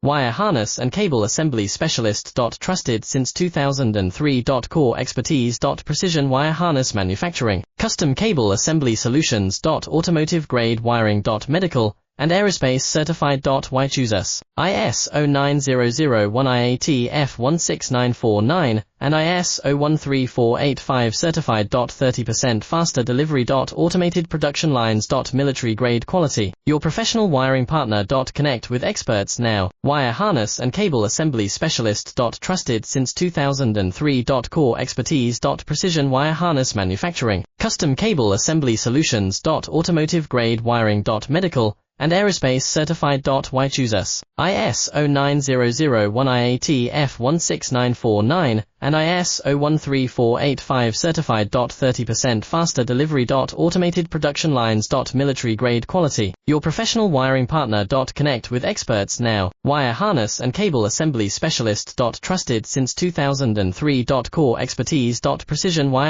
Wire harness and cable assembly specialist. Trusted since 2003. Core expertise. Precision wire harness manufacturing, custom cable assembly solutions. Automotive grade wiring. Medical and aerospace certified. Why choose us? IS 09001 IAT F16949 and IS 013485 certified. 30% faster delivery. Automated production lines. Military grade quality. Your professional wiring partner. Connect with experts now. Wire harness and cable assembly specialist. Trusted since 2003. Core expertise. Precision wire harness manufacturing, custom cable assembly solutions. Automotive grade wiring. Medical and aerospace certified. Why choose us? IS 09001 IAT F16949 and IS 013485 certified. 30% faster delivery. Automated production lines. Military grade quality. Your professional wiring partner. Connect with experts now. Wire harness and cable assembly specialist. Trusted since 2003. Core expertise. Precision wire